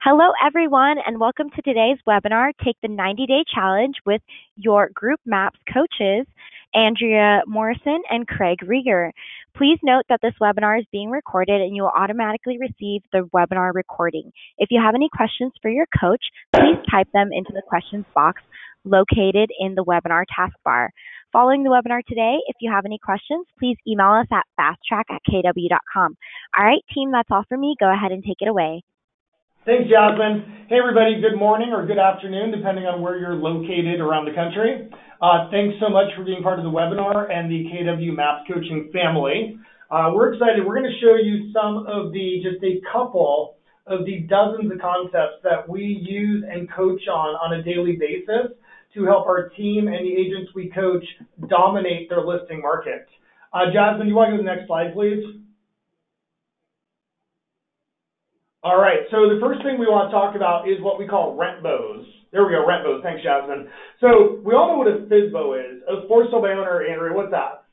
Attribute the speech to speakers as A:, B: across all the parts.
A: Hello, everyone, and welcome to today's webinar, Take the 90-Day Challenge with your Group Maps coaches, Andrea Morrison and Craig Reger. Please note that this webinar is being recorded and you will automatically receive the webinar recording. If you have any questions for your coach, please type them into the questions box located in the webinar taskbar. Following the webinar today, if you have any questions, please email us at fasttrack@kw.com. All right, team, that's all for me. Go ahead and take it away.
B: Thanks, Jasmine. Hey, everybody. Good morning or good afternoon, depending on where you're located around the country. Thanks so much for being part of the webinar and the KW Maps Coaching family. We're excited. We're going to show you some of just a couple of the dozens of concepts that we use and coach on a daily basis to help our team and the agents we coach dominate their listing market. Jasmine, you want to go to the next slide, please? All right, so the first thing we want to talk about is what we call rent bows. There we go, rent bows. Thanks, Jasmine. So we all know what a FSBO is. A for sale by owner, Andrea, what's that?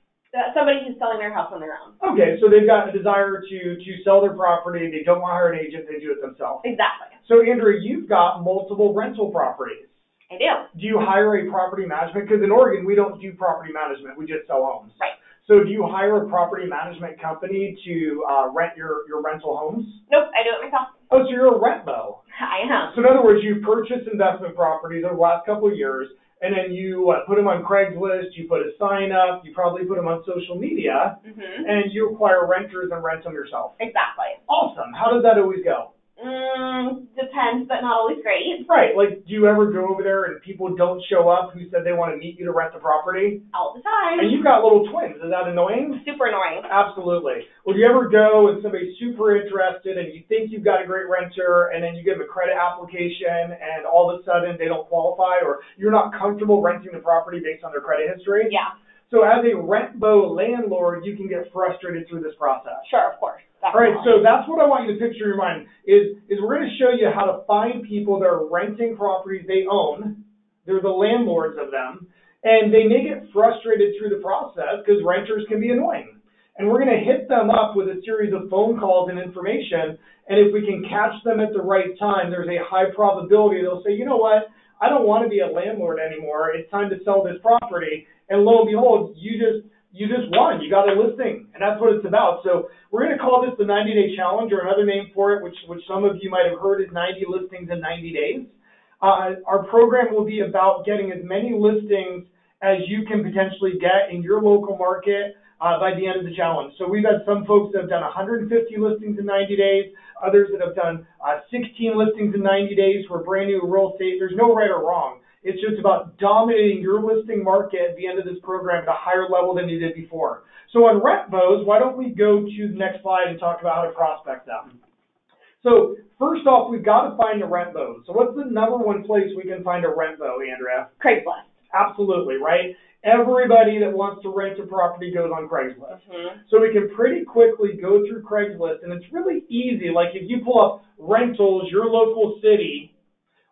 C: Somebody who's selling their house on their own.
B: Okay, so they've got a desire to sell their property. They don't want to hire an agent. They do it themselves.
C: Exactly.
B: So, Andrea, you've got multiple rental properties.
C: I do.
B: Do you hire a property management? Because in Oregon, we don't do property management. We just sell homes.
C: Right.
B: So do you hire a property management company to rent your rental homes?
C: Nope, I do it myself.
B: Oh, so you're a rent bow.
C: I am.
B: So in other words, you purchase investment properties over the last couple of years, and then you put them on Craigslist, you put a sign up, you probably put them on social media, and you acquire renters and rent them yourself.
C: Exactly.
B: Awesome. How does that always go?
C: Depends, but not always great.
B: Right. Like, do you ever go over there and people don't show up who said they want to meet you to rent the property?
C: All the time.
B: And you've got little twins. Is that annoying?
C: Super annoying.
B: Absolutely. Well, do you ever go and somebody's super interested and you think you've got a great renter and then you give them a credit application and all of a sudden they don't qualify or you're not comfortable renting the property based on their credit history?
C: Yeah.
B: So as a rent bow landlord, you can get frustrated through this process.
C: Sure, of course. Definitely.
B: All right, so that's what I want you to picture in your mind is we're going to show you how to find people that are renting properties they own. They're the landlords of them, and they may get frustrated through the process because renters can be annoying. And we're going to hit them up with a series of phone calls and information, and if we can catch them at the right time, there's a high probability they'll say, you know what, I don't want to be a landlord anymore. It's time to sell this property. And lo and behold, you just won. You got a listing, and that's what it's about. So we're going to call this the 90-Day Challenge, or another name for it, which some of you might have heard is 90 listings in 90 days. Our program will be about getting as many listings as you can potentially get in your local market by the end of the challenge. So we've had some folks that have done 150 listings in 90 days, others that have done 16 listings in 90 days for brand new real estate. There's no right or wrong. It's just about dominating your listing market at the end of this program at a higher level than you did before. So on rent bows, why don't we go to the next slide and talk about how to prospect them. So first off, we've got to find a rent bow. So what's the number one place we can find a rent bow, Andrea?
C: Craigslist.
B: Absolutely, right? Everybody that wants to rent a property goes on Craigslist. So we can pretty quickly go through Craigslist, and it's really easy. Like if you pull up rentals, your local city,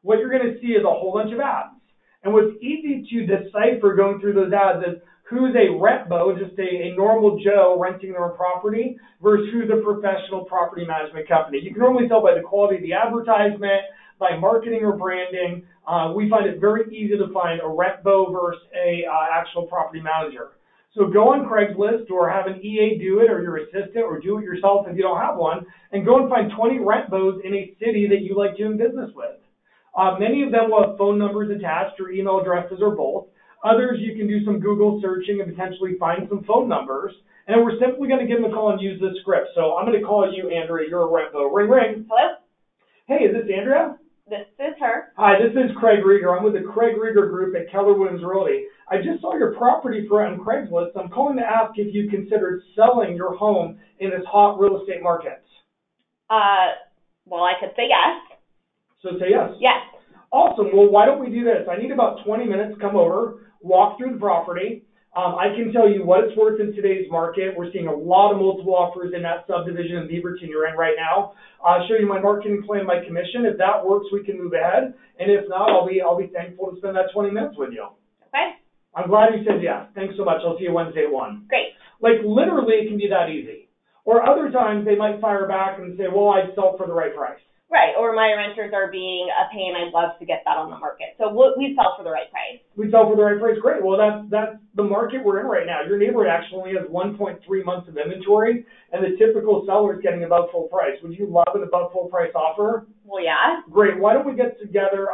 B: what you're going to see is a whole bunch of ads. And what's easy to decipher going through those ads is who's a rent bow, just a normal Joe renting their own property, versus who's a professional property management company. You can normally tell by the quality of the advertisement, by marketing or branding. We find it very easy to find a rent bow versus a actual property manager. So go on Craigslist or have an EA do it or your assistant or do it yourself if you don't have one, and go and find 20 rent bows in a city that you like doing business with. Many of them will have phone numbers attached or email addresses or both. Others, you can do some Google searching and potentially find some phone numbers. And we're simply going to give them a call and use this script. So I'm going to call you, Andrea. You're a rent bow. Ring, ring.
C: Hello?
B: Hey, is this Andrea?
C: This is her.
B: Hi, this is Craig Reger. I'm with the Craig Reger Group at Keller Williams Realty. I just saw your property for on Craigslist. I'm calling to ask if you considered selling your home in this hot real estate market.
C: Well, I could say yes.
B: So say yes.
C: Yes.
B: Awesome. Well, why don't we do this? I need about 20 minutes to come over, walk through the property. I can tell you what it's worth in today's market. We're seeing a lot of multiple offers in that subdivision in Beaverton you're in right now. I'll show you my marketing plan, my commission. If that works, we can move ahead. And if not, I'll be thankful to spend that 20 minutes with you.
C: Okay.
B: I'm glad you said yes. Thanks so much. I'll see you Wednesday at 1.
C: Great.
B: Like literally, it can be that easy. Or other times they might fire back and say, well, I'd sell for the right price.
C: Right, or my renters are being a pain, I'd love to get that on the market. So we sell for the right price.
B: We sell for the right price, great. Well, that's the market we're in right now. Your neighborhood actually only has 1.3 months of inventory, and the typical seller is getting above full price. Would you love an above full price offer?
C: Well, yeah.
B: Great. Why don't we get together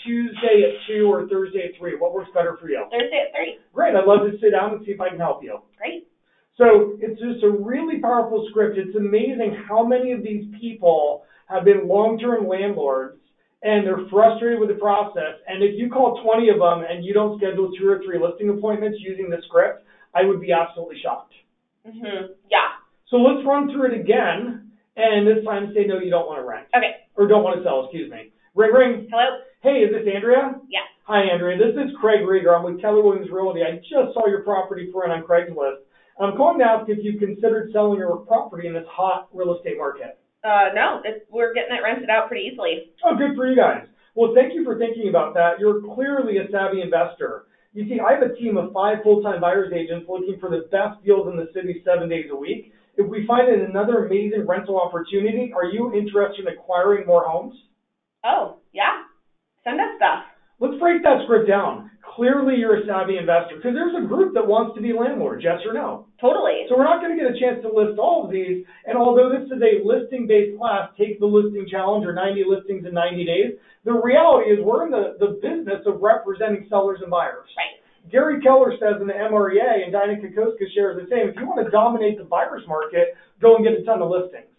B: Tuesday at 2 or Thursday at 3? What works better for you?
C: Thursday at 3.
B: Great. I'd love to sit down and see if I can help you.
C: Great.
B: So it's just a really powerful script. It's amazing how many of these people have been long-term landlords and they're frustrated with the process. And if you call 20 of them and you don't schedule 2 or 3 listing appointments using the script, I would be absolutely shocked.
C: Yeah.
B: So let's run through it again, and this time say no, you don't want to rent.
C: Okay.
B: Or don't want to sell, excuse me. Ring, ring.
C: Hello?
B: Hey, is this Andrea?
C: Yeah.
B: Hi, Andrea. This is Craig Reger. I'm with Keller Williams Realty. I just saw your property for rent on Craigslist. I'm calling to ask if you considered selling your property in this hot real estate market.
C: No, we're getting it rented out pretty easily.
B: Oh, good for you guys. Well, thank you for thinking about that. You're clearly a savvy investor. You see, I have a team of 5 full-time buyer's agents looking for the best deals in the city 7 days a week. If we find another amazing rental opportunity, are you interested in acquiring more homes?
C: Oh, yeah. Send us stuff.
B: Let's break that script down. Clearly, you're a savvy investor because there's a group that wants to be landlords, yes or no?
C: Totally.
B: So we're not going to get a chance to list all of these. And although this is a listing-based class, take the listing challenge or 90 listings in 90 days, the reality is we're in the business of representing sellers and buyers.
C: Right.
B: Gary Keller says in the MREA, and Dinah Kokoska shares the same, if you want to dominate the buyer's market, go and get a ton of listings.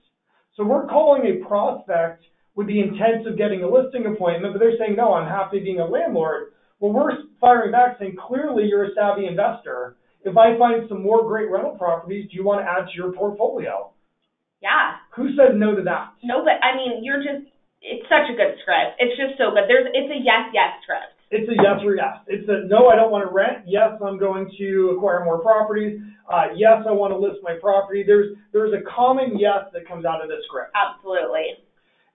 B: So we're calling a prospect with the intent of getting a listing appointment, but they're saying, no, I'm happy being a landlord. Well, we're firing back saying, clearly you're a savvy investor. If I find some more great rental properties, do you want to add to your portfolio?
C: Yeah.
B: Who said no to that?
C: No, but I mean, it's such a good script. It's just so good. It's a yes script.
B: It's a yes or yes. It's a no, I don't want to rent. Yes, I'm going to acquire more properties. Yes, I want to list my property. There's a common yes that comes out of this script.
C: Absolutely.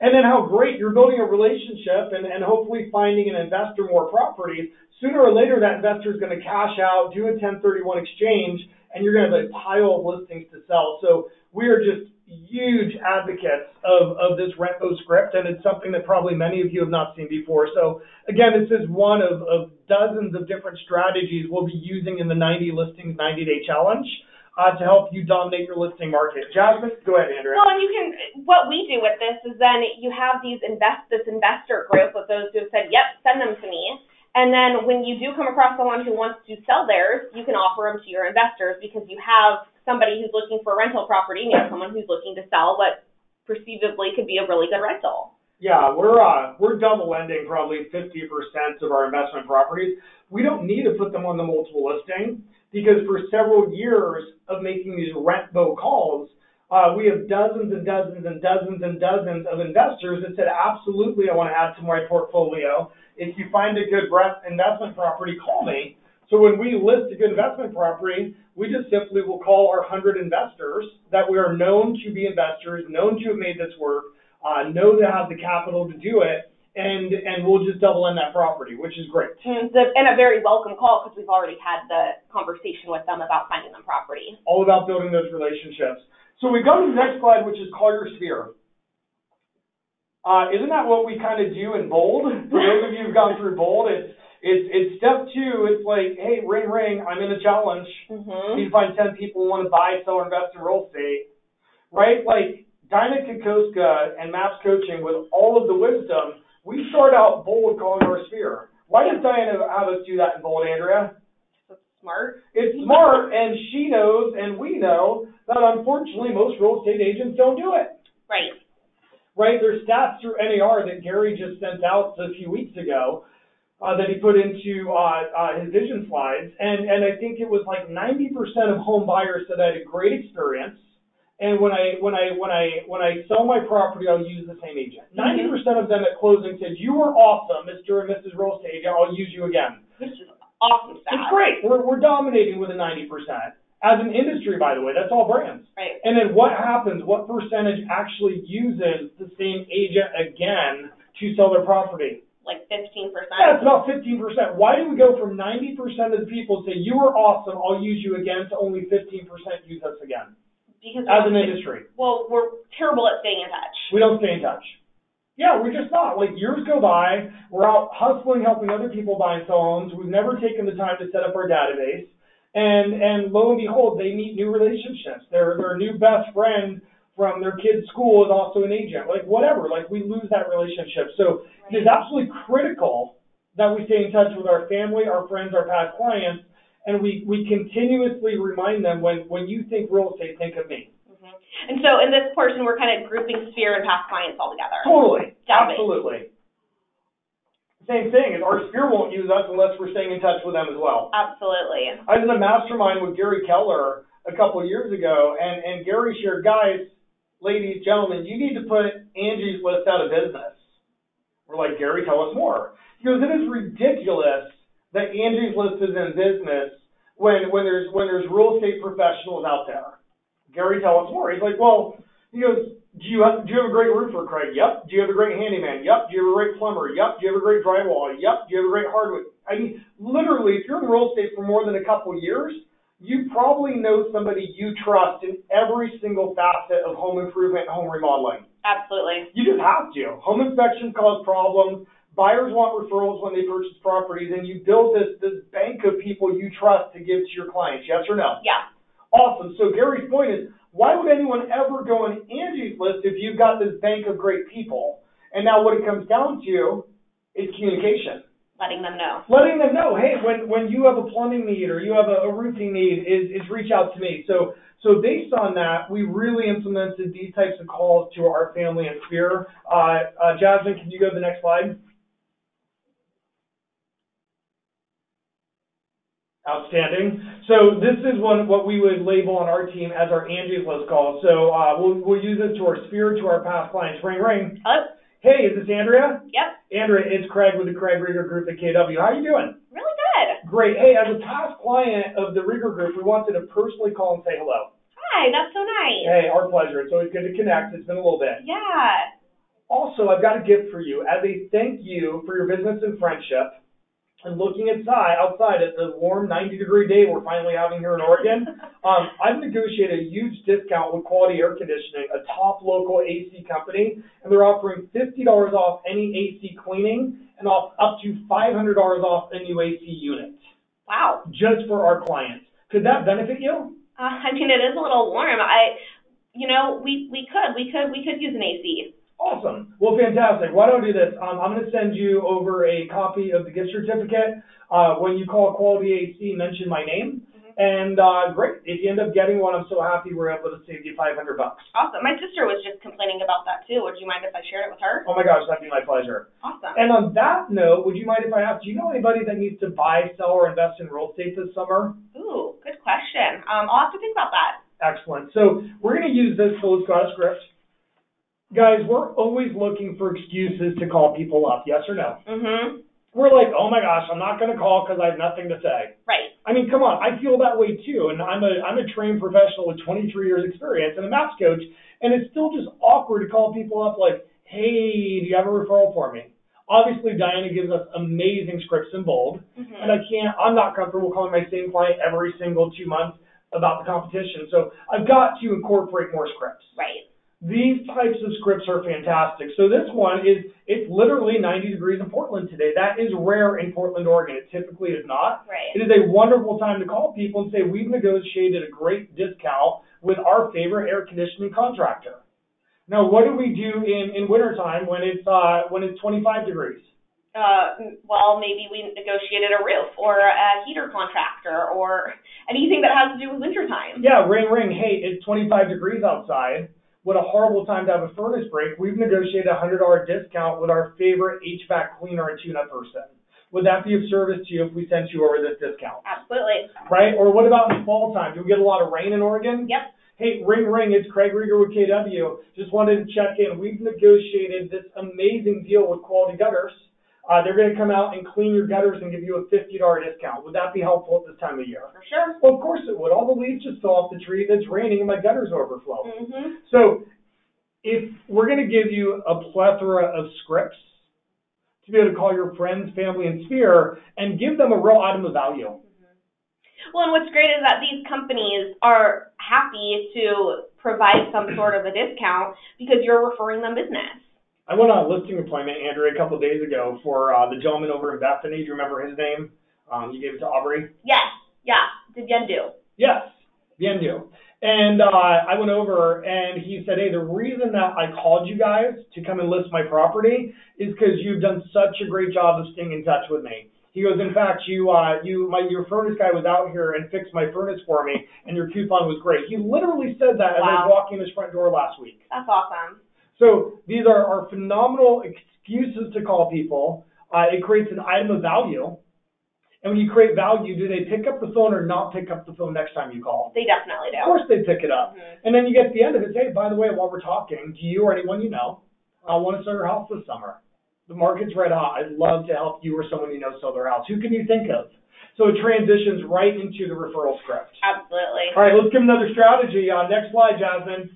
B: And then how great you're building a relationship and hopefully finding an investor more properties. Sooner or later, that investor is going to cash out, do a 1031 exchange, and you're going to have a pile of listings to sell. So we are just huge advocates of this Rento script, and it's something that probably many of you have not seen before. So again, this is one of dozens of different strategies we'll be using in the 90 listings, 90-day challenge. To help you dominate your listing market. Jasmine, go ahead, Andrea.
C: Well, and what we do with this is then you have this investor group of those who have said, yep, send them to me. And then when you do come across someone who wants to sell theirs, you can offer them to your investors because you have somebody who's looking for a rental property and you have someone who's looking to sell what perceivably could be a really good rental.
B: Yeah, we're double lending probably 50% of our investment properties. We don't need to put them on the multiple listing because for several years of making these rent-bow calls, we have dozens and dozens and dozens and dozens of investors that said, absolutely, I want to add to my portfolio. If you find a good investment property, call me. So when we list a good investment property, we just simply will call our 100 investors that we are known to be investors, known to have made this work, know to have the capital to do it, and we'll just double in that property, which is great.
C: And a very welcome call because we've already had the conversation with them about finding them property.
B: All about building those relationships. So we go to the next slide, which is call your sphere. Isn't that what we kind of do in bold? For those of you who've gone through bold, it's step 2. It's like, hey, ring, ring, I'm in a challenge. You find 10 people who want to buy, sell, or invest in real estate, right? Like Dinah Kokoska and MAPS Coaching, with all of the wisdom, we start out bold calling our sphere. Why does Diana have us do that in bold, Andrea?
C: It's smart.
B: It's smart, and she knows, and we know, that unfortunately most real estate agents don't do it.
C: Right.
B: Right? There's stats through NAR that Gary just sent out a few weeks ago that he put into his vision slides, and I think it was like 90% of home buyers said I had a great experience. And when I sell my property, I'll use the same agent. 90% of them at closing said, you were awesome, Mr. and Mrs. Real Estate Agent. I'll use you again.
C: This is awesome stuff.
B: It's great. We're dominating with a 90%. As an industry, by the way, that's all brands.
C: Right.
B: And then what happens? What percentage actually uses the same agent again to sell their property?
C: Like 15%?
B: Yeah, it's about 15%. Why do we go from 90% of the people say, you were awesome, I'll use you again, to only 15% use us again?
C: Because
B: as an industry.
C: Well, we're terrible at staying in touch.
B: We don't stay in touch. Yeah, we're just not. Like, years go by, we're out hustling, helping other people buy and sell homes. We've never taken the time to set up our database. And lo and behold, they meet new relationships. Their new best friend from their kid's school is also an agent. Like, whatever. Like, we lose that relationship. So it is absolutely critical that we stay in touch with our family, our friends, our past clients, and we continuously remind them, when you think real estate, think of me.
C: And so in this portion, we're kind of grouping Sphere and past clients all together.
B: Totally.
C: Database.
B: Absolutely. Same thing, is our Sphere won't use us unless we're staying in touch with them as well.
C: Absolutely.
B: I was in a mastermind with Gary Keller a couple of years ago, and Gary shared, guys, ladies, gentlemen, you need to put Angie's List out of business. We're like, Gary, tell us more. He goes, it is ridiculous that Angie's List is in business when there's real estate professionals out there. Gary, tell us more. He's like, well, he goes, do you have a great roofer, Craig? Yep. Do you have a great handyman? Yep. Do you have a great plumber? Yep. Do you have a great drywall? Yep. Do you have a great hardwood? I mean, literally, if you're in real estate for more than a couple of years, you probably know somebody you trust in every single facet of home improvement and home remodeling.
C: Absolutely.
B: You just have to. Home inspections cause problems. Buyers want referrals when they purchase properties, and you build this bank of people you trust to give to your clients. Yes or no?
C: Yeah.
B: Awesome. So Gary's point is, why would anyone ever go on Angie's List if you've got this bank of great people? And now what it comes down to is communication.
C: Letting them know.
B: Letting them know, hey, when you have a plumbing need or you have a roofing need, is reach out to me. So based on that, we really implemented these types of calls to our family and Sphere. Jasmine, can you go to the next slide? Outstanding. So this is what we would label on our team as our Angie's List calls. So we'll use this to our Sphere, to our past clients. Ring, ring.
C: Hello.
B: Hey, is this Andrea?
C: Yep.
B: Andrea, it's Craig with the Craig Reger Group at KW. How are you doing?
C: Really good.
B: Great. Hey, as a past client of the Reger Group, we wanted to personally call and say hello.
C: Hi, that's so nice.
B: Hey, our pleasure. It's always good to connect. It's been a little bit.
C: Yeah.
B: Also, I've got a gift for you. As a thank you for your business and friendship, and looking outside at the warm 90-degree day we're finally having here in Oregon, I've negotiated a huge discount with Quality Air Conditioning, a top local AC company, and they're offering $50 off any AC cleaning and up to $500 off a new AC unit.
C: Wow.
B: Just for our clients. Could that benefit you?
C: I mean, it is a little warm. We could use an AC.
B: Awesome. Well, fantastic. Why don't I do this? I'm going to send you over a copy of the gift certificate. When you call Quality AC, mention my name. And great. If you end up getting one, I'm so happy we're able to save you $500.
C: Awesome. My sister was just complaining about that too. Would you mind if I shared it with her?
B: Oh my gosh, that'd be my pleasure.
C: Awesome.
B: And on that note, would you mind if I asked, do you know anybody that needs to buy, sell, or invest in real estate this summer?
C: Ooh, good question. I'll have to think about that.
B: Excellent. So we're going to use this, so let's go out of script. Guys, we're always looking for excuses to call people up, yes or no?
C: Mm-hmm.
B: We're like, oh my gosh, I'm not going to call because I have nothing to say.
C: Right.
B: I mean, come on, I feel that way too, and I'm a trained professional with 23 years experience and a MAPS coach, and it's still just awkward to call people up like, hey, do you have a referral for me? Obviously, Diana gives us amazing scripts in bold, and I'm not comfortable calling my same client every single 2 months about the competition, so I've got to incorporate more scripts.
C: Right.
B: These types of scripts are fantastic. So this one it's literally 90 degrees in Portland today. That is rare in Portland, Oregon. It typically is not.
C: Right.
B: It is a wonderful time to call people and say, we've negotiated a great discount with our favorite air conditioning contractor. Now, what do we do in wintertime when it's 25 degrees?
C: Well, maybe we negotiated a roof or a heater contractor or anything that has to do with wintertime.
B: Yeah, ring, ring. Hey, it's 25 degrees outside. What a horrible time to have a furnace break. We've negotiated a $100 discount with our favorite HVAC cleaner and tune-up person. Would that be of service to you if we sent you over this discount?
C: Absolutely.
B: Right? Or what about in fall time? Do we get a lot of rain in Oregon?
C: Yep.
B: Hey, ring, ring. It's Craig Reger with KW. Just wanted to check in. We've negotiated this amazing deal with Quality Gutters. They're going to come out and clean your gutters and give you a $50 discount. Would that be helpful at this time of year?
C: For sure.
B: Well, of course it would. All the leaves just fell off the tree. That's raining and my gutters overflow.
C: Mm-hmm.
B: So if we're going to give you a plethora of scripts to be able to call your friends, family, and Sphere and give them a real item of value.
C: Well, and what's great is that these companies are happy to provide some sort of a discount because you're referring them business.
B: I went on a listing appointment, Andrew, a couple of days ago for the gentleman over in Bethany. Do you remember his name? You gave it to Aubrey?
C: Yes, yeah, to Yendu.
B: Yes, Yendu. And I went over and he said, hey, the reason that I called you guys to come and list my property is because you've done such a great job of staying in touch with me. He goes, in fact, your furnace guy was out here and fixed my furnace for me, and your coupon was great. He literally said that as I was walking in his front door last week.
C: That's awesome.
B: So these are phenomenal excuses to call people. It creates an item of value. And when you create value, do they pick up the phone or not pick up the phone next time you call?
C: They definitely do.
B: Of course they pick it up. Mm-hmm. And then you get to the end of it, hey, by the way, while we're talking, do you or anyone you know want to sell your house this summer? The market's red hot. I'd love to help you or someone you know sell their house. Who can you think of? So it transitions right into the referral script.
C: Absolutely.
B: All right, let's give them another strategy. Next slide, Jasmine.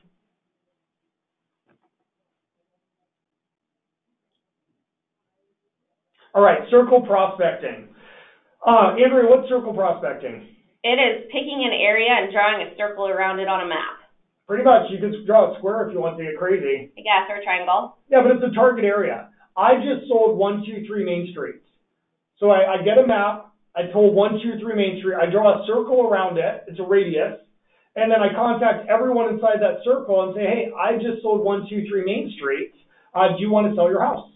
B: All right, circle prospecting. Andrea, what's circle prospecting?
C: It is picking an area and drawing a circle around it on a map.
B: Pretty much. You can draw a square if you want to get crazy.
C: I guess, or a triangle.
B: Yeah, but it's a target area. I just sold 1, 2, 3 Main Streets. So I get a map, I pull 1, 2, 3 Main Street, I draw a circle around it, it's a radius, and then I contact everyone inside that circle and say, hey, I just sold 1, 2, 3 Main Streets. Do you want to sell your house?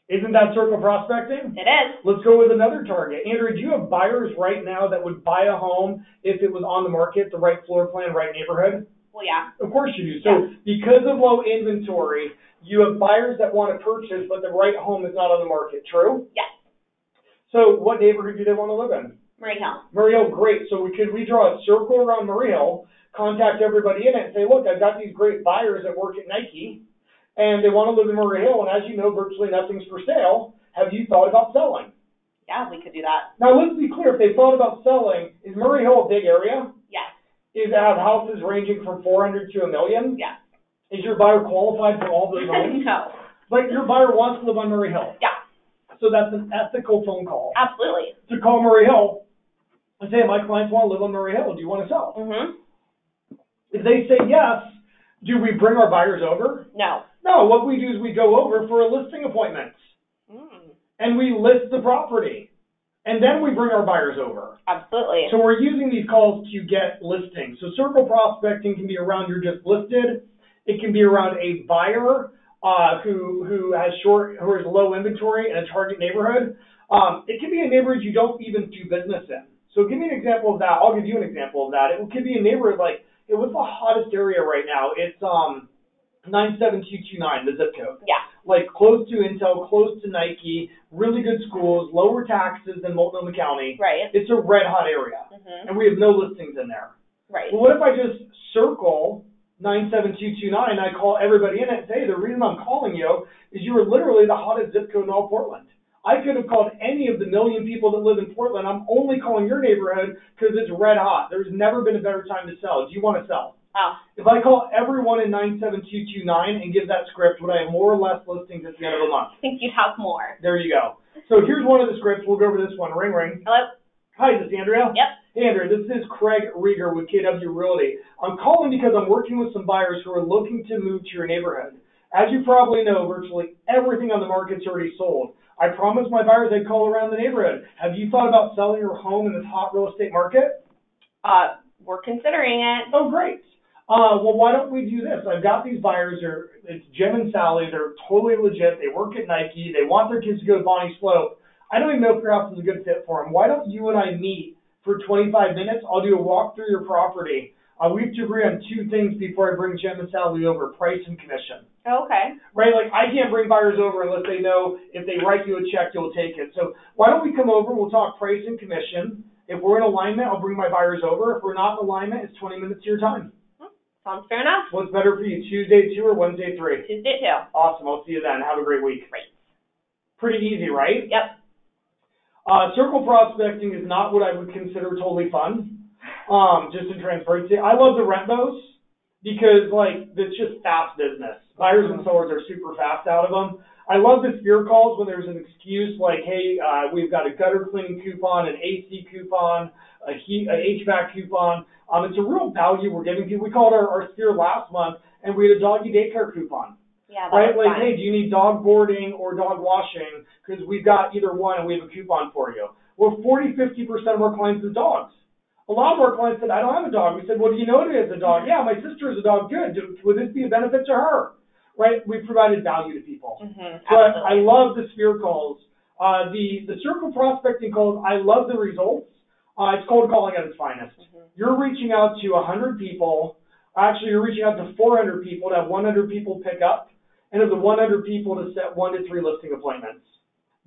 B: Isn't that circle prospecting?
C: It is.
B: Let's go with another target. Andrew, do you have buyers right now that would buy a home if it was on the market, the right floor plan, right neighborhood?
C: Well, yeah.
B: Of course you do. So because of low inventory, you have buyers that want to purchase, but the right home is not on the market. True?
C: Yes.
B: So what neighborhood do they want to live in?
C: Murray Hill.
B: Murray Hill, great. So we draw a circle around Murray Hill, contact everybody in it, and say, look, I've got these great buyers that work at Nike, and they want to live in Murray Hill, and as you know, virtually nothing's for sale. Have you thought about selling?
C: Yeah, we could do that.
B: Now, let's be clear. If they thought about selling, is Murray Hill a big area?
C: Yes.
B: Is it have houses ranging from 400 to $1 million?
C: Yes.
B: Is your buyer qualified for all those homes?
C: No.
B: But your buyer wants to live on Murray Hill.
C: Yeah.
B: So that's an ethical phone call.
C: Absolutely.
B: To call Murray Hill and say, my clients want to live on Murray Hill. Do you want to sell?
C: Mm-hmm.
B: If they say yes, do we bring our buyers over?
C: No.
B: No, what we do is we go over for a listing appointment. And we list the property. And then we bring our buyers over.
C: Absolutely.
B: So we're using these calls to get listings. So circle prospecting can be around you're just listed. It can be around a buyer who has low inventory in a target neighborhood. It can be a neighborhood you don't even do business in. So give me an example of that. I'll give you an example of that. It could be a neighborhood like, what's the hottest area right now? It's 97229, the zip code.
C: Yeah.
B: Like close to Intel, close to Nike, really good schools, lower taxes than Multnomah County.
C: Right.
B: It's a red hot area.
C: Mm-hmm. And
B: we have no listings in there.
C: Right.
B: Well, what if I just circle 97229 and I call everybody in it and say, hey, the reason I'm calling you is you are literally the hottest zip code in all Portland. I could have called any of the million people that live in Portland. I'm only calling your neighborhood because it's red hot. There's never been a better time to sell. Do you want to sell?
C: Oh.
B: If I call everyone in 97229 and give that script, would I have more or less listings at the end of the month?
C: I think you'd have more.
B: There you go. So here's one of the scripts. We'll go over this one. Ring, ring.
C: Hello?
B: Hi, is this Andrea?
C: Yep.
B: Hey, Andrea, this is Craig Reger with KW Realty. I'm calling because I'm working with some buyers who are looking to move to your neighborhood. As you probably know, virtually everything on the market's already sold. I promised my buyers I'd call around the neighborhood. Have you thought about selling your home in this hot real estate market?
C: We're considering it.
B: Oh, great. Well, why don't we do this? I've got these buyers. It's Jim and Sally. They're totally legit. They work at Nike. They want their kids to go to Bonnie Slope. I don't even know if your house is a good fit for them. Why don't you and I meet for 25 minutes? I'll do a walk through your property. We have to agree on two things before I bring Jim and Sally over, price and commission.
C: Okay.
B: Right? Like, I can't bring buyers over unless they know if they write you a check, you'll take it. So why don't we come over? We'll talk price and commission. If we're in alignment, I'll bring my buyers over. If we're not in alignment, it's 20 minutes of your time.
C: Sounds fair enough.
B: What's better for you, Tuesday 2 or Wednesday 3?
C: Tuesday 2.
B: Awesome. I'll see you then. Have a great week.
C: Great.
B: Pretty easy, right?
C: Yep.
B: Circle prospecting is not what I would consider totally fun, just in transparency. I love to rent those because, like, it's just fast business. Buyers and sellers are super fast out of them. I love the spear calls when there's an excuse like, hey, we've got a gutter cleaning coupon, an AC coupon, a HVAC coupon. It's a real value we're giving people. We called our spear last month, and we had a doggy daycare coupon.
C: Yeah, that
B: right?
C: was
B: Like,
C: fun.
B: hey, do you need dog boarding or dog washing? Because we've got either one and we have a coupon for you. Well, 40–50% of our clients is dogs. A lot of our clients said, I don't have a dog. We said, well, do you know it as a dog? Yeah, my sister is a dog. Good. Would this be a benefit to her? Right? We've provided value to people. But I love the sphere calls. The circle prospecting calls, I love the results. It's cold calling at its finest. You're reaching out to 100 people. Actually, you're reaching out to 400 people to have 100 people pick up, and of the 100 people to set 1 to 3 listing appointments.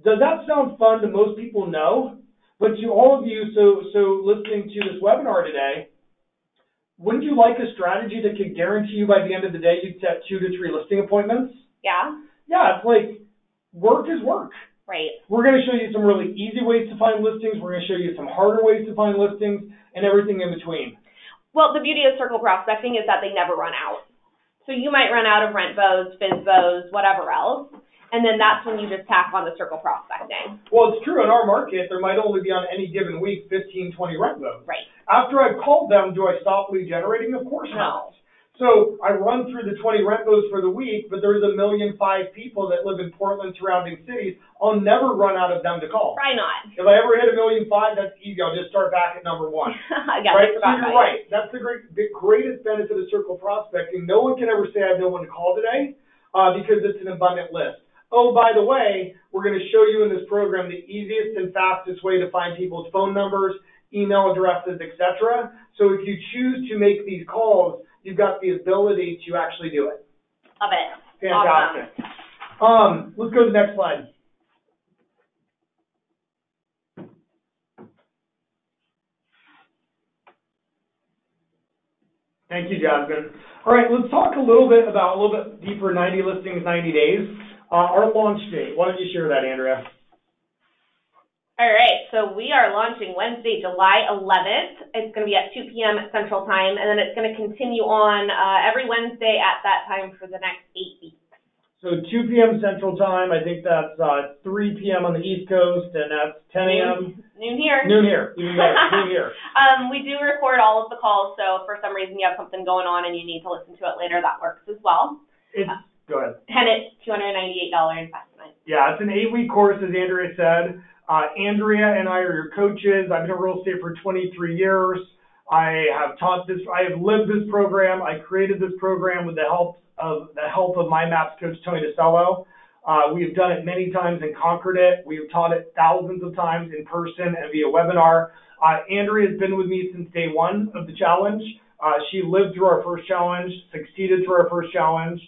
B: Does that sound fun to most people? No. But to all of you, so listening to this webinar today, wouldn't you like a strategy that could guarantee you by the end of the day you'd set 2 to 3 listing appointments?
C: Yeah.
B: Yeah, it's like work is work.
C: Right.
B: We're going to show you some really easy ways to find listings. We're going to show you some harder ways to find listings and everything in between.
C: Well, the beauty of circle prospecting is that they never run out. So you might run out of rent-bos, FISBOs, whatever else, and then that's when you just tack on the circle prospecting.
B: Well, it's true. In our market, there might only be on any given week 15, 20 rent-bos.
C: Right.
B: After I've called them, do I stop lead generating? Of course not. So I run through the 20 rent-bos for the week, but there's 1.5 million people that live in Portland surrounding cities. I'll never run out of them to call.
C: Probably not.
B: If I ever hit 1.5 million, that's easy. I'll just start back at number 1. Right? So you're right. That's the greatest benefit of circle prospecting. No one can ever say I have no one to call today because it's an abundant list. Oh, by the way, we're going to show you in this program the easiest and fastest way to find people's phone numbers, email addresses, etc. So if you choose to make these calls, you've got the ability to actually do it.
C: Love it.
B: Fantastic.
C: Awesome.
B: Let's go to the next slide. Thank you, Jasmine. All right, let's talk a little bit deeper, 90 listings, 90 days. Our launch date. Why don't you share that, Andrea?
C: All right, so we are launching Wednesday, July 11th. It's going to be at 2 p.m. Central Time, and then it's going to continue on every Wednesday at that time for the next 8 weeks.
B: So 2 p.m. Central Time, I think that's 3 p.m. on the East Coast, and that's 10 a.m.
C: Noon here.
B: Noon here, even better, noon here.
C: We do record all of the calls, so if for some reason you have something going on and you need to listen to it later, that works as well.
B: Go ahead.
C: And it's $298.05.
B: Yeah, it's an 8-week course, as Andrea said. Andrea and I are your coaches. I've been in real estate for 23 years. I have lived this program. I created this program with the help of my MAPS coach, Tony DeCello. We have done it many times and conquered it. We have taught it thousands of times in person and via webinar. Andrea has been with me since day 1 of the challenge. She lived through our first challenge, succeeded through our first challenge.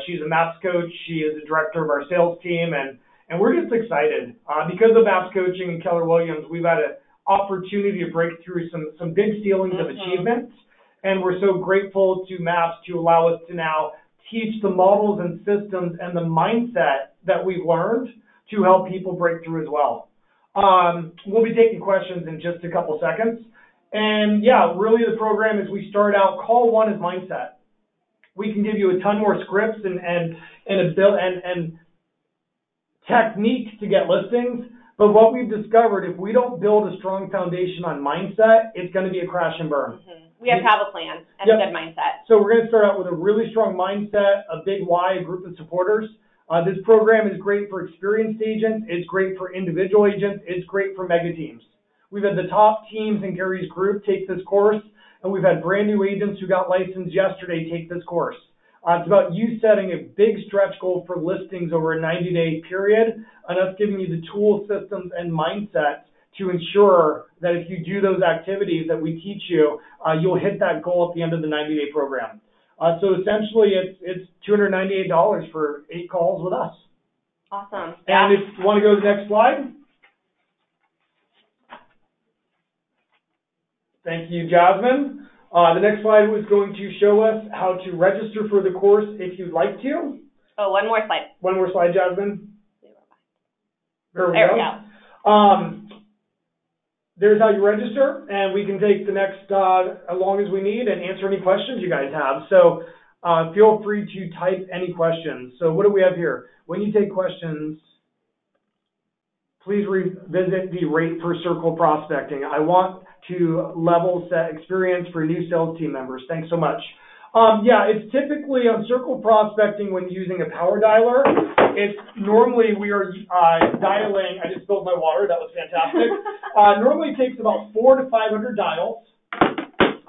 B: She's a MAPS coach. She is the director of our sales team, and we're just excited. Because of MAPS coaching and Keller Williams, we've had an opportunity to break through some big ceilings of achievement, and we're so grateful to MAPS to allow us to now teach the models and systems and the mindset that we've learned to help people break through as well. We'll be taking questions in just a couple seconds. And yeah, really the program as we start out, call 1 is mindset. We can give you a ton more scripts and techniques to get listings, but what we've discovered, if we don't build a strong foundation on mindset, it's going to be a crash and burn.
C: We have to have a plan and a good mindset.
B: So we're going to start out with a really strong mindset, a big why, a group of supporters. This program is great for experienced agents. It's great for individual agents. It's great for mega teams. We've had the top teams in Gary's group take this course, and we've had brand new agents who got licensed yesterday take this course. It's about you setting a big stretch goal for listings over a 90-day period, and us giving you the tools, systems, and mindset to ensure that if you do those activities that we teach you, you'll hit that goal at the end of the 90-day program. So essentially, it's $298 for 8 calls with us.
C: Awesome.
B: And if you want to go to the next slide. Thank you, Jasmine. The next slide was going to show us how to register for the course if you'd like to.
C: Oh, one more slide.
B: One more slide, Jasmine. There we
C: go.
B: There's how you register, and we can take the next as long as we need and answer any questions you guys have. So feel free to type any questions. So what do we have here? When you take questions, please revisit the rate per circle prospecting. I want to level set experience for new sales team members. Thanks so much. Yeah, it's typically on circle prospecting when using a power dialer. It's normally we are dialing. I just spilled my water. That was fantastic. Normally it takes about 400 to 500 dials.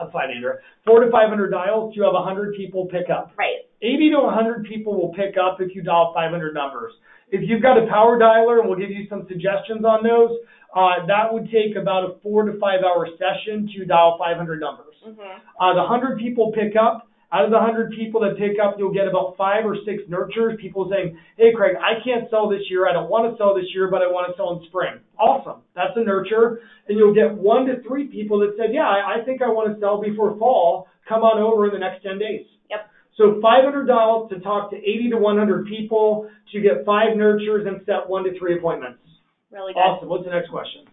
B: I'm fine, Andrea. 400 to 500 dials to have 100 people pick up.
C: Right.
B: 80 to 100 people will pick up if you dial 500 numbers. If you've got a power dialer, and we'll give you some suggestions on those, that would take about a 4 to 5 hour session to dial 500 numbers. The 100 people pick up. Out of the 100 people that pick up, you'll get about 5 or 6 nurtures, people saying, hey, Craig, I can't sell this year. I don't want to sell this year, but I want to sell in spring. Awesome. That's a nurture. And you'll get 1 to 3 people that said, yeah, I think I want to sell before fall. Come on over in the next 10 days.
C: Yep.
B: So $500 to talk to 80 to 100 people to get 5 nurtures and set 1 to 3 appointments.
C: Really good.
B: Awesome. What's the next question?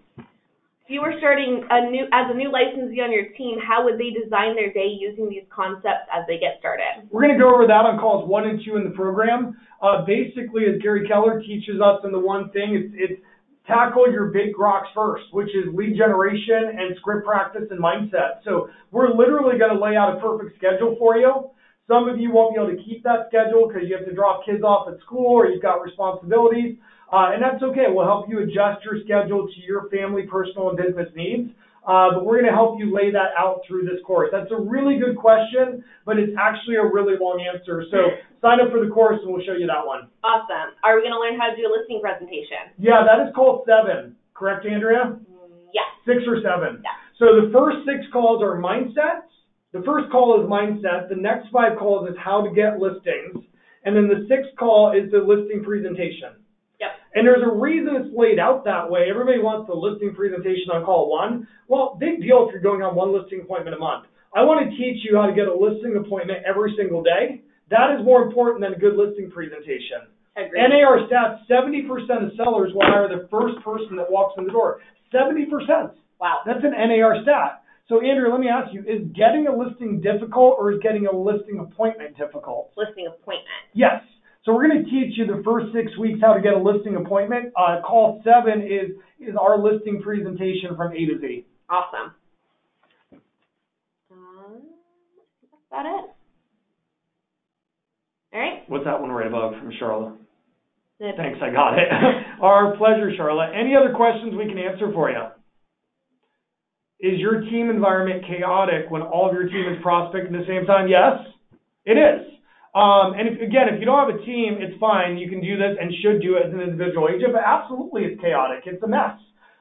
C: If you were starting as a new licensee on your team, how would they design their day using these concepts as they get started?
B: We're going to go over that on calls 1 and 2 in the program. Basically, as Gary Keller teaches us in the one thing, it's tackle your big rocks first, which is lead generation and script practice and mindset. So we're literally going to lay out a perfect schedule for you. Some of you won't be able to keep that schedule because you have to drop kids off at school or you've got responsibilities. And that's okay. We'll help you adjust your schedule to your family, personal, and business needs. But we're going to help you lay that out through this course. That's a really good question, but it's actually a really long answer. So sign up for the course and we'll show you that one.
C: Awesome. Are we going to learn how to do a listing presentation?
B: Yeah, that is called 7. Correct, Andrea?
C: Yes.
B: 6 or 7.
C: Yeah.
B: So the first 6 calls are mindsets. The first call is mindset. The next 5 calls is how to get listings. And then the 6th call is the listing presentation.
C: Yep.
B: And there's a reason it's laid out that way. Everybody wants the listing presentation on call 1. Well, big deal if you're going on 1 listing appointment a month. I want to teach you how to get a listing appointment every single day. That is more important than a good listing presentation.
C: Agreed.
B: NAR stats, 70% of sellers will hire the first person that walks in the door. 70%.
C: Wow.
B: That's an NAR stat. So, Andrew, let me ask you, is getting a listing difficult or is getting a listing appointment difficult?
C: Listing appointment.
B: Yes. So we're going to teach you the first 6 weeks how to get a listing appointment. Call 7 is our listing presentation from A to Z.
C: Awesome. That's about it. All right.
B: What's that one right above from Charlotte?
C: Good.
B: Thanks, I got it. Our pleasure, Charlotte. Any other questions we can answer for you? Is your team environment chaotic when all of your team is prospecting at the same time? Yes, it is. And if you don't have a team, it's fine. You can do this and should do it as an individual agent, but absolutely it's chaotic. It's a mess.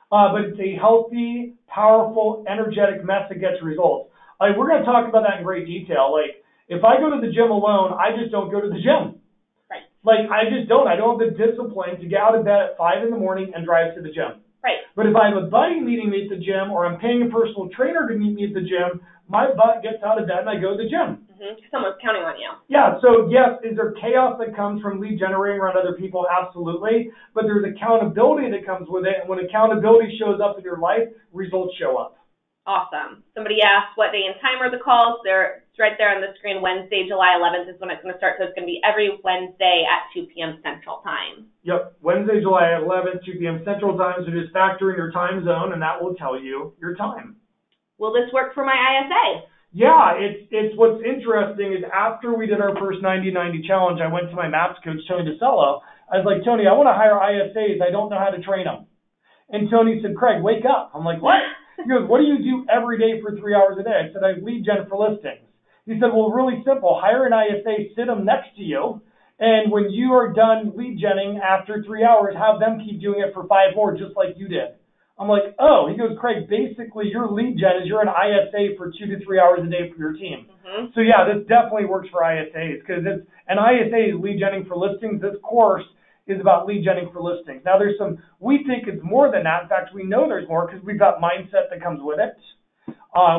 B: But it's a healthy, powerful, energetic mess that gets results. We're going to talk about that in great detail. Like, if I go to the gym alone, I just don't go to the gym.
C: Right.
B: Like, I just don't. I don't have the discipline to get out of bed at 5 in the morning and drive to the gym.
C: Right.
B: But if I have a buddy meeting me at the gym or I'm paying a personal trainer to meet me at the gym, my butt gets out of bed and I go to the gym.
C: Someone's counting on you.
B: Yeah, so yes, is there chaos that comes from lead generating around other people? Absolutely. But there's accountability that comes with it. And when accountability shows up in your life, results show up.
C: Awesome. Somebody asked what day and time are the calls. It's right there on the screen. Wednesday, July 11th is when it's going to start. So it's going to be every Wednesday at 2 p.m. Central Time.
B: Yep, Wednesday, July 11th, 2 p.m. Central Time. So just factor in your time zone, and that will tell you your time.
C: Will this work for my ISA?
B: Yeah, it's what's interesting is after we did our first 90-90 challenge, I went to my MAPS coach, Tony DeCello. I was like, Tony, I want to hire ISAs. I don't know how to train them. And Tony said, Craig, wake up. I'm like, what? He goes, what do you do every day for 3 hours a day? I said, I lead gen for listings. He said, well, really simple. Hire an ISA, sit them next to you, and when you are done lead genning after 3 hours, have them keep doing it for 5 more, just like you did. I'm like, oh. He goes, Craig, basically your lead gen is you're an ISA for 2 to 3 hours a day for your team.
C: Mm-hmm.
B: So yeah, this definitely works for ISAs because an ISA is lead genning for listings. This course is about lead genning for listings. Now we think it's more than that. In fact, we know there's more because we've got mindset that comes with it.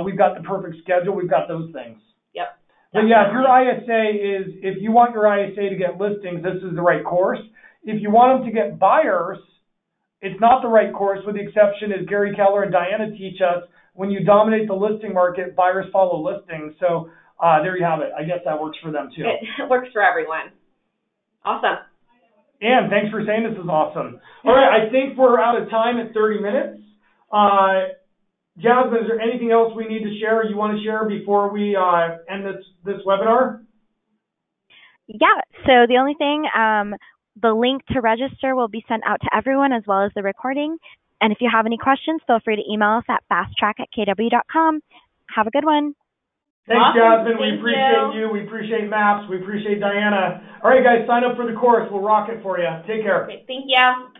B: We've got the perfect schedule. We've got those things.
C: Yep.
B: But yeah, if you want your ISA to get listings, this is the right course. If you want them to get buyers, it's not the right course, with the exception, as Gary Keller and Diana teach us, when you dominate the listing market, buyers follow listings. So there you have it. I guess that works for them too.
C: It works for everyone. Awesome.
B: Ann, thanks for saying this is awesome. All right, I think we're out of time at 30 minutes. Jasmine, is there anything else we need to share, you want to share before we end this webinar?
A: Yeah, so the only thing, the link to register will be sent out to everyone as well as the recording. And if you have any questions, feel free to email us at fasttrack@kw.com. Have a good one.
B: Thanks,
C: Awesome.
B: Jasmine. We
C: Thank
B: appreciate
C: you.
B: We appreciate MAPS. We appreciate Diana. All right, guys, sign up for the course. We'll rock it for you. Take care.
C: Great. Thank you.